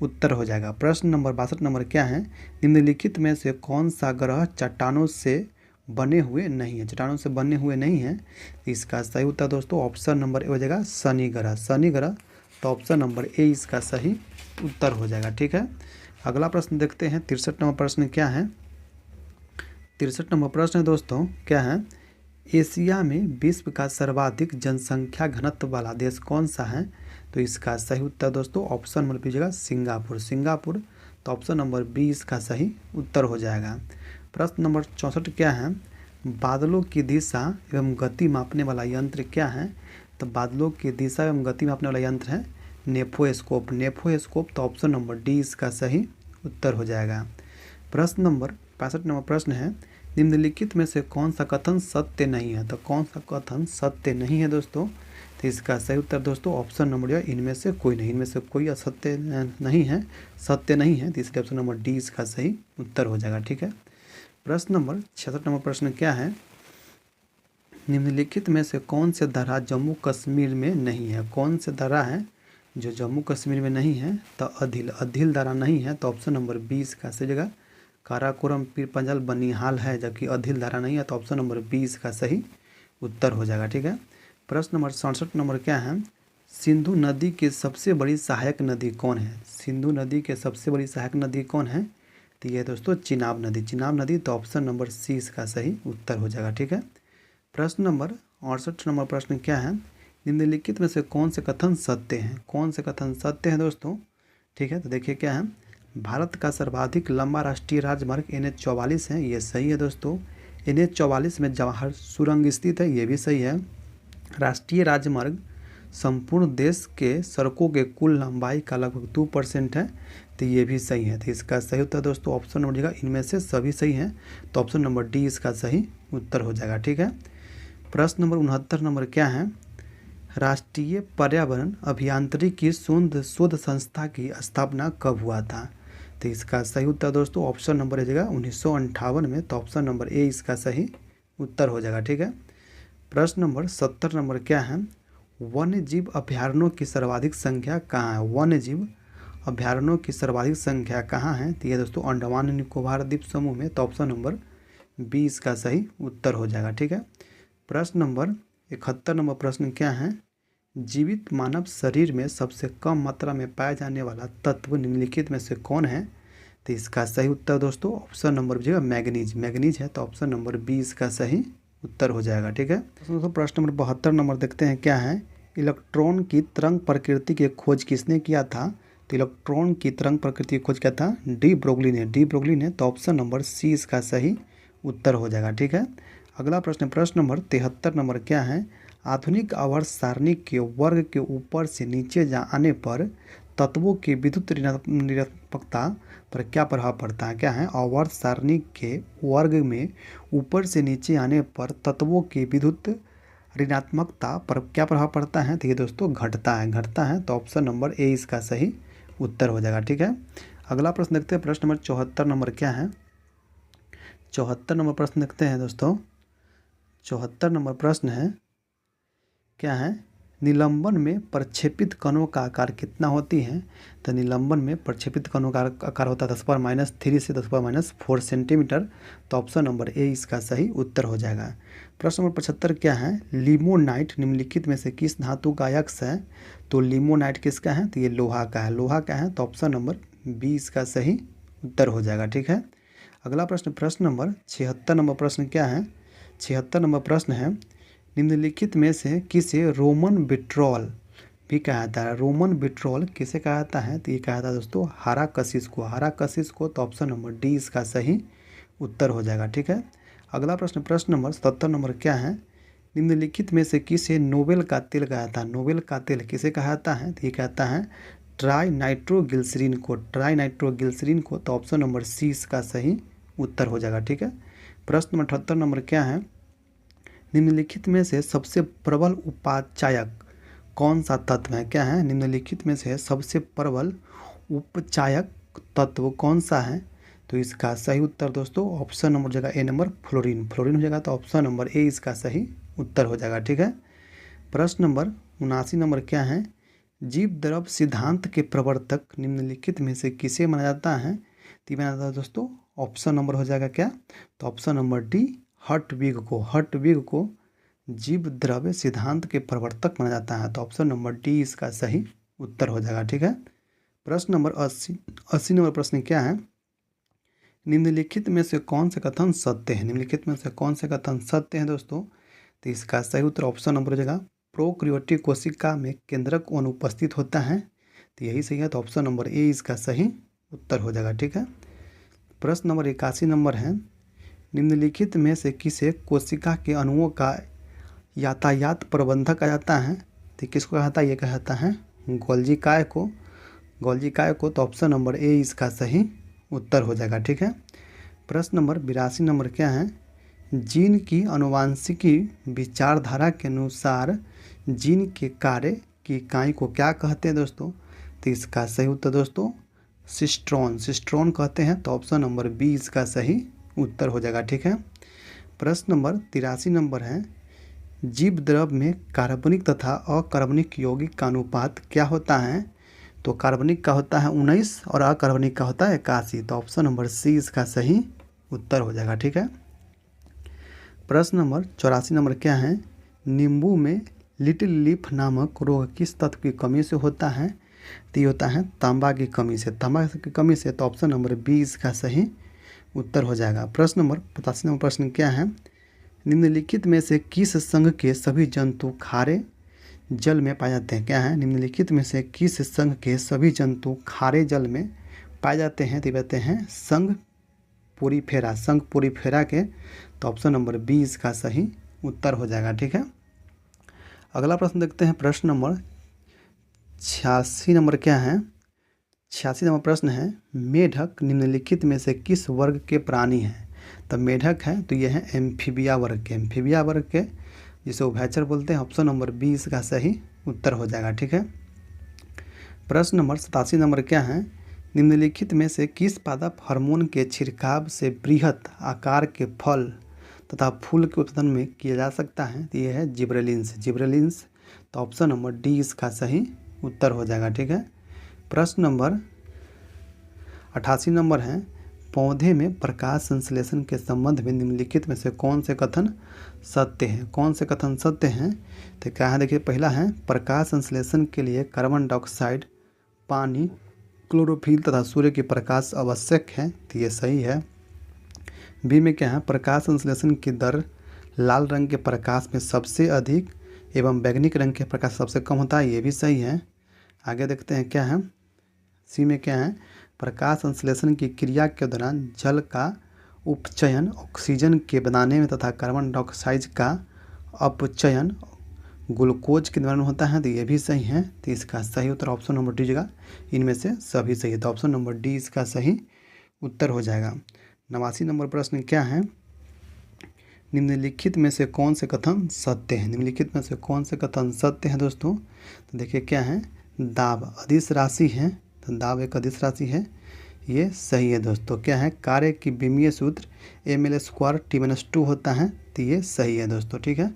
उत्तर हो जाएगा। प्रश्न नंबर 62 नंबर क्या है? निम्नलिखित में से कौन सा ग्रह चट्टानों से बने हुए नहीं हैं, चट्टानों से बने हुए नहीं हैं। तो इसका सही उत्तर दोस्तों ऑप्शन नंबर ए हो जाएगा शनि ग्रह, शनि ग्रह। तो ऑप्शन नंबर ए इसका सही उत्तर हो जाएगा। ठीक है, अगला प्रश्न देखते हैं। 63 नंबर प्रश्न क्या है? 63 नंबर प्रश्न दोस्तों क्या है? एशिया में विश्व का सर्वाधिक जनसंख्या घनत्व वाला देश कौन सा है? तो इसका सही उत्तर दोस्तों ऑप्शन नंबर बी हो जाएगा सिंगापुर, सिंगापुर। तो ऑप्शन नंबर बी इसका सही उत्तर हो जाएगा। प्रश्न नंबर 64 क्या है? बादलों की दिशा एवं गति मापने वाला यंत्र क्या है? तो बादलों की दिशा एवं गति मापने वाला यंत्र है नेफोस्कोप, नेफोस्कोप। तो ऑप्शन नंबर डी इसका सही उत्तर हो जाएगा। प्रश्न नंबर 65 नंबर प्रश्न है, निम्नलिखित में से कौन सा कथन सत्य नहीं है? तो कौन सा कथन सत्य नहीं है दोस्तों? तो इसका सही उत्तर दोस्तों ऑप्शन नंबर है इनमें से कोई नहीं, इनमें से कोई असत्य नहीं है, सत्य नहीं है। तो इसलिए ऑप्शन नंबर डी इसका सही उत्तर हो जाएगा। ठीक है, प्रश्न नंबर 66 नंबर प्रश्न क्या है? निम्नलिखित में से कौन से दर्रा जम्मू कश्मीर में नहीं है? कौन से दर्रा है जो जम्मू कश्मीर में नहीं है? तो अधील, अधील दर्रा नहीं है। तो ऑप्शन नंबर 20 का सही जगह काराकोरम, पीर पंजल, बनिहाल है, जबकि अधील दर्रा नहीं है। तो ऑप्शन नंबर 20 का सही उत्तर हो जाएगा। ठीक है, प्रश्न नंबर 67 नंबर क्या है? सिंधु नदी की सबसे बड़ी सहायक नदी कौन है? सिंधु नदी के सबसे बड़ी सहायक नदी कौन है? तो ये दोस्तों चिनाब नदी, चिनाब नदी। तो ऑप्शन नंबर सी इसका सही उत्तर हो जाएगा। ठीक है, प्रश्न नंबर 68 नंबर प्रश्न क्या है? निम्नलिखित में से कौन से कथन सत्य हैं? कौन से कथन सत्य हैं दोस्तों? ठीक है, तो देखिए क्या है? भारत का सर्वाधिक लंबा राष्ट्रीय राजमार्ग NH-44 है, ये सही है दोस्तों। NH-44 में जवाहर सुरंग स्थित है, ये भी सही है। राष्ट्रीय राजमार्ग संपूर्ण देश के सड़कों के कुल लंबाई का लगभग 2% है, तो ये भी सही है। तो इसका सही उत्तर दोस्तों ऑप्शन नंबर जाएगा इनमें से सभी सही हैं। तो ऑप्शन नंबर डी इसका सही उत्तर हो जाएगा। ठीक है, प्रश्न नंबर 69 नंबर क्या है? राष्ट्रीय पर्यावरण अभियांत्रिकी शोध संस्था की स्थापना कब हुआ था? तो इसका सही उत्तर दोस्तों ऑप्शन नंबर हो जाएगा 1958 में। तो ऑप्शन नंबर ए इसका सही उत्तर हो जाएगा। ठीक है, प्रश्न नंबर 70 नंबर क्या है? वन्य जीव अभ्यारण्यों की सर्वाधिक संख्या कहाँ है? वन्य जीव अभ्यारण्यों की सर्वाधिक संख्या कहाँ है? तो ये दोस्तों अंडमान निकोबार द्वीप समूह में। तो ऑप्शन नंबर बी इसका सही उत्तर हो जाएगा। ठीक है, प्रश्न नंबर 71 नंबर प्रश्न क्या है? जीवित मानव शरीर में सबसे कम मात्रा में पाया जाने वाला तत्व निम्नलिखित में से कौन है? तो इसका सही उत्तर दोस्तों ऑप्शन नंबर जो है मैग्नीज, मैग्नीज है। तो ऑप्शन नंबर बी इसका सही उत्तर हो जाएगा। ठीक है, दोस्तों प्रश्न नंबर 72 नंबर देखते हैं क्या है? इलेक्ट्रॉन की तरंग प्रकृति की खोज किसने किया था? तो इलेक्ट्रॉन की तरंग प्रकृति की खोज क्या था? डी ब्रोगली ने, डी ब्रोगली ने। तो ऑप्शन नंबर सी इसका सही उत्तर हो जाएगा। ठीक है, अगला प्रश्न प्रश्न नंबर 73 नंबर क्या है? आधुनिक आवर्त सारणी के वर्ग के ऊपर से नीचे आने पर तत्वों की विद्युत ऋणात्मकता पर क्या प्रभाव पड़ता है? क्या है? आवर्त सारणी के वर्ग में ऊपर से नीचे आने पर तत्वों की विद्युत ऋणात्मकता पर क्या प्रभाव पड़ता है? तो ये दोस्तों घटता है, घटता है। तो ऑप्शन नंबर ए इसका सही उत्तर हो जाएगा। ठीक है, अगला प्रश्न देखते हैं। प्रश्न नंबर 74 नंबर क्या है? 74 नंबर प्रश्न देखते हैं दोस्तों। 74 नंबर प्रश्न है क्या है? निलंबन में प्रक्षेपित कणों का आकार कितना होती है? तो निलंबन में प्रक्षेपित कणों का आकार होता है 10⁻³ से 10⁻4 सेंटीमीटर। तो ऑप्शन नंबर ए इसका सही उत्तर हो जाएगा। प्रश्न नंबर 75 क्या है? लिमोनाइट निम्नलिखित में से किस धातु का अयस्क है? तो लिमोनाइट किसका है? तो ये लोहा का है, लोहा का है। तो ऑप्शन नंबर बी इसका सही उत्तर हो जाएगा। ठीक है, अगला प्रश्न प्रश्न नंबर 76 नंबर प्रश्न क्या है? 76 नंबर प्रश्न है निम्नलिखित में से किसे रोमन विट्रोल भी कहा जाता है? रोमन विट्रोल किसे कहा जाता है? तो ये कहा जाता है दोस्तों हाराकसिस को, हाराकसिस को। तो ऑप्शन नंबर डी इसका सही उत्तर हो जाएगा। ठीक है, अगला प्रश्न प्रश्न नंबर 77 नंबर क्या है? निम्नलिखित में से किसे नोबेल का तेल कहा जाता है? नोबेल का तेल किसे कहा जाता है? तो ये कहता है ट्राई नाइट्रोग्लिसरीन को, ट्राई नाइट्रोग्लिसरीन को। तो ऑप्शन नंबर सी इसका सही उत्तर हो जाएगा। ठीक है, प्रश्न नंबर 78 नंबर क्या है? निम्नलिखित में से सबसे प्रबल उपाचायक कौन सा तत्व है? क्या है? निम्नलिखित में से सबसे प्रबल उपचायक तत्व कौन सा है? तो इसका सही उत्तर दोस्तों ऑप्शन नंबर जगह ए नंबर फ्लोरीन, फ्लोरीन हो जाएगा। तो ऑप्शन नंबर ए इसका सही उत्तर हो जाएगा। ठीक है, प्रश्न नंबर 79 नंबर क्या है? जीव द्रव सिद्धांत के प्रवर्तक निम्नलिखित में से किसे माना जाता है? तो माना जाता है दोस्तों ऑप्शन नंबर हो जाएगा क्या? तो ऑप्शन नंबर डी हर्टविग को जीव द्रव्य सिद्धांत के प्रवर्तक माना जाता है। तो ऑप्शन नंबर डी इसका सही उत्तर हो जाएगा। ठीक है। प्रश्न नंबर 80 नंबर प्रश्न क्या है, निम्नलिखित में से कौन से कथन सत्य है? निम्नलिखित में से कौन से कथन सत्य हैं दोस्तों? तो इसका सही उत्तर ऑप्शन नंबर हो जाएगा प्रोक्रियोटिक कोशिका में केंद्रक अनुपस्थित होता है। तो यही सही है। तो ऑप्शन नंबर ए इसका सही उत्तर हो जाएगा। ठीक है। प्रश्न नंबर 81 नंबर है, निम्नलिखित में से किसे कोशिका के अणुओं का यातायात प्रबंधक कहा जाता है? तो किसको कहा जाता है? ये कहा जाता है गोल्जी काय को। तो ऑप्शन नंबर ए इसका सही उत्तर हो जाएगा। ठीक है। प्रश्न नंबर 82 नंबर क्या है, जीन की आनुवांशिकी विचारधारा के अनुसार जीन के कार्य की इकाई को क्या कहते हैं दोस्तों? तो इसका सही उत्तर दोस्तों सिस्ट्रॉन कहते हैं। तो ऑप्शन नंबर बी इसका सही उत्तर हो जाएगा। ठीक है। प्रश्न नंबर 83 नंबर है, जीव द्रव में कार्बनिक तथा अकार्बनिक यौगिक का अनुपात क्या होता है? तो कार्बनिक का होता है 19 और अकार्बनिक का होता है 81। तो ऑप्शन नंबर सी इसका सही उत्तर हो जाएगा। ठीक है। प्रश्न नंबर 84 नंबर क्या है, नींबू में लिटिल लीफ नामक रोग किस तत्व की कमी से होता है? तो ये होता है तांबा की कमी से। तो ऑप्शन नंबर बी इसका सही उत्तर हो जाएगा। प्रश्न नंबर 85 नंबर प्रश्न क्या है, निम्नलिखित में से किस संघ के सभी जंतु खारे जल में पाए जाते हैं? क्या है, निम्नलिखित में से किस संघ के सभी जंतु खारे जल में पाए जाते हैं? तो कहते हैं संघ पोरीफेरा के। तो ऑप्शन नंबर बी इसका सही उत्तर हो जाएगा। ठीक है। अगला प्रश्न देखते हैं। प्रश्न नंबर 86 नंबर क्या है, 86 नंबर प्रश्न है, मेढक निम्नलिखित में से किस वर्ग के प्राणी हैं? तो मेढक है तो ये है एम्फीबिया वर्ग के जिसे उभयचर बोलते हैं। ऑप्शन नंबर बी इसका सही उत्तर हो जाएगा। ठीक है। प्रश्न नंबर 87 नंबर क्या है, निम्नलिखित में से किस पादप हार्मोन के छिड़काव से बृहत आकार के फल तथा फूल के उत्पादन में किया जा सकता है? तो ये है जिब्रेलिन्स। तो ऑप्शन नंबर डी इसका सही उत्तर हो जाएगा। ठीक है। प्रश्न नंबर 88 नंबर है, पौधे में प्रकाश संश्लेषण के संबंध में निम्नलिखित में से कौन से कथन सत्य हैं? तो क्या है, देखिए पहला है प्रकाश संश्लेषण के लिए कार्बन डाइऑक्साइड, पानी, क्लोरोफिल तथा सूर्य की प्रकाश आवश्यक है। तो ये सही है। बी में क्या है, प्रकाश संश्लेषण की दर लाल रंग के प्रकाश में सबसे अधिक एवं बैंगनी रंग के प्रकाश सबसे कम होता है। ये भी सही है। आगे देखते हैं क्या है, सी में क्या है, प्रकाश संश्लेषण की क्रिया के दौरान जल का उपचयन ऑक्सीजन के बनाने में तथा कार्बन डाइऑक्साइड का अपचयन ग्लूकोज के दौरान होता है। तो ये भी सही है। तो इसका सही उत्तर ऑप्शन नंबर डी जगह इनमें से सभी सही है। तो ऑप्शन नंबर डी इसका सही उत्तर हो जाएगा। 89 नंबर प्रश्न क्या है, निम्नलिखित में से कौन से कथन सत्य हैं? दोस्तों तो देखिए क्या है, दाब अदिश राशि है। तो दाब एक अदिश राशि है, ये सही है दोस्तों। क्या है, कार्य की विमीय सूत्र ml²T-2 होता है। तो ये सही है दोस्तों। ठीक है।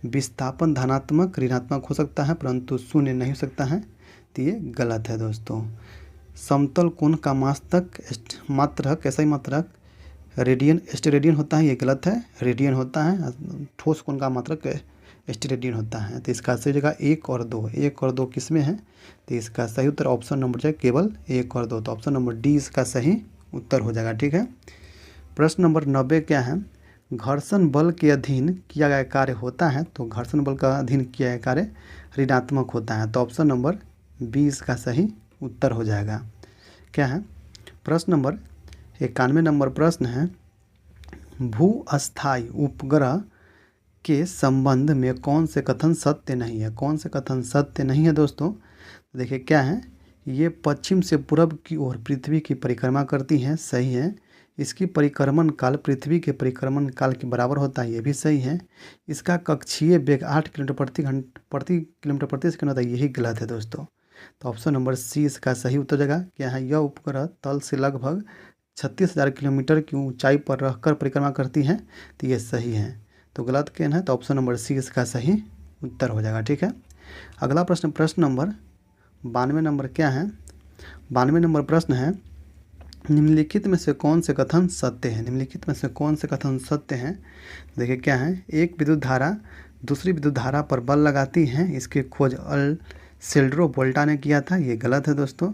विस्थापन धनात्मक ऋणात्मक हो सकता है परंतु शून्य नहीं हो सकता है। तो ये गलत है दोस्तों। समतल कोण का मात्रक ऐसा ही मात्रक स्टेरेडियन होता है। ये गलत है, रेडियन होता है। ठोस कोण का मात्रक स्टेरेडियन होता है। तो इसका सही जगह 1 और 2 किस में है? तो इसका सही उत्तर ऑप्शन नंबर जो केवल 1 और 2। तो ऑप्शन नंबर डी इसका सही उत्तर हो जाएगा। ठीक है। प्रश्न नंबर 90 क्या है, घर्षण बल के अधीन किया गया कार्य होता है। तो घर्षण बल का अधीन किया गया कार्य ऋणात्मक होता है। तो ऑप्शन नंबर बी इसका सही उत्तर हो जाएगा। क्या है, प्रश्न नंबर 91 नंबर प्रश्न है, भू अस्थायी उपग्रह के संबंध में कौन से कथन सत्य नहीं है? दोस्तों देखिए क्या है, ये पश्चिम से पूर्व की ओर पृथ्वी की परिक्रमा करती हैं। सही है। इसकी परिक्रमण काल पृथ्वी के परिक्रमण काल के बराबर होता है। ये भी सही है। इसका कक्षीय वेग 8 किलोमीटर प्रति सेकंड होता है। यही गलत है दोस्तों। तो ऑप्शन नंबर सी इसका सही उत्तर जाएगा। क्या है, यह उपग्रह तल से लगभग 36,000 किलोमीटर की ऊंचाई पर रहकर परिक्रमा करती हैं। तो ये सही है। तो गलत कहना है। तो ऑप्शन नंबर सी इसका सही उत्तर हो जाएगा। ठीक है। अगला प्रश्न नंबर 92 नंबर क्या है, 92 नंबर प्रश्न है, निम्नलिखित में से कौन से कथन सत्य है? निम्नलिखित में से कौन से कथन सत्य हैं? देखिए क्या है, एक विद्युत धारा दूसरी विद्युत धारा पर बल लगाती है, इसकी खोज अल्सेल्ड्रो वोल्टा ने किया था। ये गलत है दोस्तों।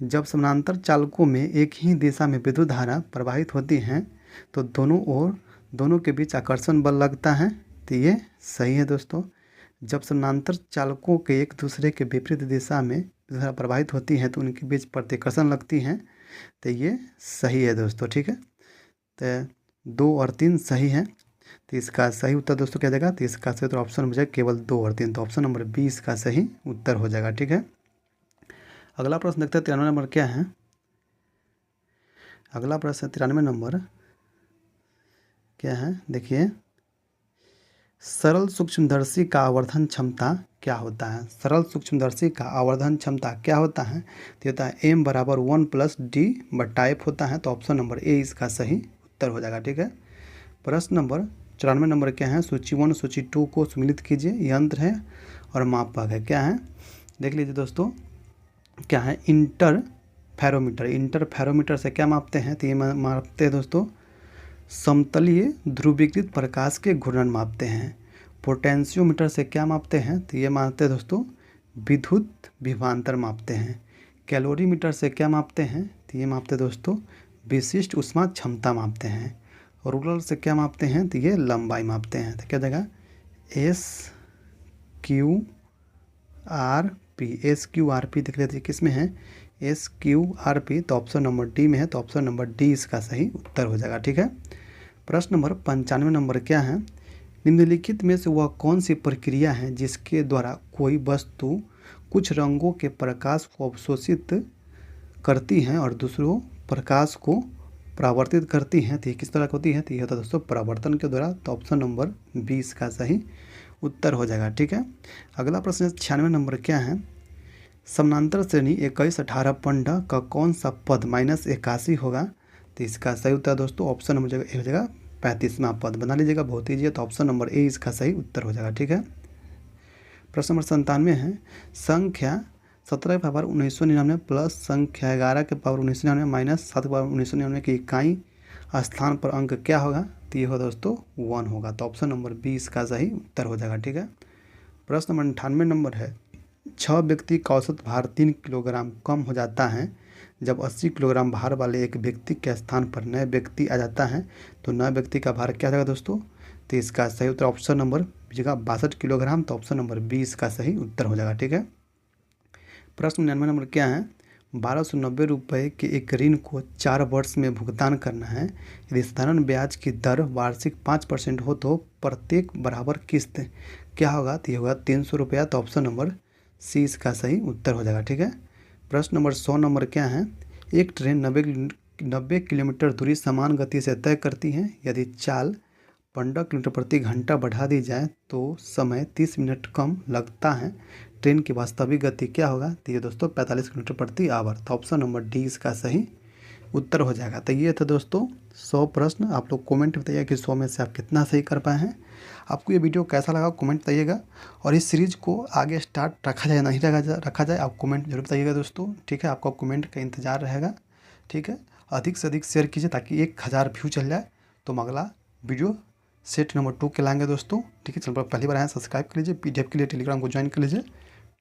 जब समानांतर चालकों में एक ही दिशा में विद्युत धारा प्रवाहित होती हैं तो दोनों के बीच आकर्षण बल लगता है, तो ये सही है दोस्तों। जब समानांतर चालकों के एक दूसरे के विपरीत दिशा में विद्युत धारा प्रवाहित होती हैं तो उनके बीच प्रतिकर्षण लगती हैं, तो ये सही है दोस्तों। ठीक है, तो 2 और 3 सही है। तो इसका सही उत्तर दोस्तों क्या जाएगा? तो इसका सही उत्तर ऑप्शन हो जाएगा केवल 2 और 3, तो ऑप्शन नंबर 20 का सही उत्तर हो जाएगा। ठीक है, अगला प्रश्न देखते हैं 93 नंबर क्या है। अगला प्रश्न 93 नंबर क्या है, देखिए, सरल सूक्ष्मदर्शी का आवर्धन क्षमता क्या होता है? सरल सूक्ष्मदर्शी का आवर्धन क्षमता क्या होता है? तो होता है m बराबर 1+d/f होता है, तो ऑप्शन नंबर ए इसका सही उत्तर हो जाएगा। ठीक है, प्रश्न नंबर 94 नंबर क्या है, सूची 1 सूची 2 को सम्मिलित कीजिए। यंत्र है और मापक है, क्या है देख लीजिए दोस्तों। क्या है, इंटरफेरोमीटर। इंटरफेरोमीटर से क्या मापते हैं? तो ये मापते हैं दोस्तों समतलीय ध्रुवीकृत प्रकाश के घूर्णन मापते हैं। पोटेंशियोमीटर से क्या मापते हैं? तो ये मापते हैं दोस्तों विद्युत विभवांतर मापते हैं। कैलोरीमीटर से क्या मापते हैं? तो ये मापते हैं दोस्तों विशिष्ट ऊष्मा क्षमता मापते हैं। रूलर से क्या मापते हैं? तो ये लंबाई मापते हैं। तो क्या देगा SQRP देख लेते हैं किस में है, SQRP, तो ऑप्शन नंबर डी में है, तो ऑप्शन नंबर डी इसका सही उत्तर हो जाएगा। ठीक है, प्रश्न नंबर 95 नंबर क्या है, निम्नलिखित में से वह कौन सी प्रक्रिया है जिसके द्वारा कोई वस्तु कुछ रंगों के प्रकाश को अवशोषित करती है और दूसरों प्रकाश को परावर्तित करती हैं? तो ये किस तरह की होती है? तो ये होता है दोस्तों परावर्तन के द्वारा, तो ऑप्शन नंबर 20 का सही उत्तर हो जाएगा। ठीक है, अगला प्रश्न 96 नंबर क्या है, समानांतर श्रेणी 21 18 पंड का कौन सा पद -81 होगा? तो इसका सही उत्तर दोस्तों ऑप्शन नंबर हो जाएगा 35वां पद, बना लीजिएगा बहुत ईजी है, तो ऑप्शन नंबर ए इसका सही उत्तर हो जाएगा। ठीक है, प्रश्न नंबर 97 है, संख्या 17 के पावर 1999 प्लस संख्या 11 के पावर 1999 माइनस 7 के पावर 1999 की इकाई स्थान पर अंक क्या होगा? तो ये होगा दोस्तों 1 होगा, तो ऑप्शन नंबर 20 का सही उत्तर हो जाएगा। ठीक है, प्रश्न नंबर 98 नंबर है, 6 व्यक्ति का औसत भार 3 किलोग्राम कम हो जाता है जब 80 किलोग्राम भार वाले एक व्यक्ति के स्थान पर नए व्यक्ति आ जाता है, तो नए व्यक्ति का भार क्या जाएगा दोस्तों? तो इसका सही उत्तर ऑप्शन नंबर जगह 62 किलोग्राम, तो ऑप्शन नंबर 20 का सही उत्तर हो जाएगा। ठीक है, प्रश्न 99 नंबर क्या है, 1290 रुपये के एक ऋण को 4 वर्ष में भुगतान करना है। यदि साधारण ब्याज की दर वार्षिक 5% हो तो प्रत्येक बराबर किस्त क्या होगा? तो ये होगा 300 रुपया, तो ऑप्शन नंबर सी इसका सही उत्तर हो जाएगा। ठीक है, प्रश्न नंबर 100 नंबर क्या है, एक ट्रेन 90 किलोमीटर दूरी समान गति से तय करती है। यदि चाल 15 किलोमीटर प्रति घंटा बढ़ा दी जाए तो समय 30 मिनट कम लगता है। ट्रेन की वास्तविक गति क्या होगा? तो ये दोस्तों 45 किलोमीटर प्रति आवर, तो ऑप्शन नंबर डी इसका सही उत्तर हो जाएगा। तो ये था दोस्तों 100 प्रश्न। आप लोग कमेंट बताइए कि 100 में से आप कितना सही कर पाए हैं। आपको ये वीडियो कैसा लगा कमेंट बताइएगा, और इस सीरीज़ को आगे स्टार्ट रखा जाए नहीं रखा जाए आप कमेंट जरूर बताइएगा दोस्तों। ठीक है, आपका कमेंट का इंतज़ार रहेगा। ठीक है, अधिक से अधिक शेयर कीजिए ताकि 1000 व्यू चल जाए, तो हम अगला वीडियो सेट नंबर 2 के लाएंगे दोस्तों। ठीक है, चैनल पर पहली बार आए सब्सक्राइब कर लीजिए, PDF के लिए टेलीग्राम को ज्वाइन कर लीजिए।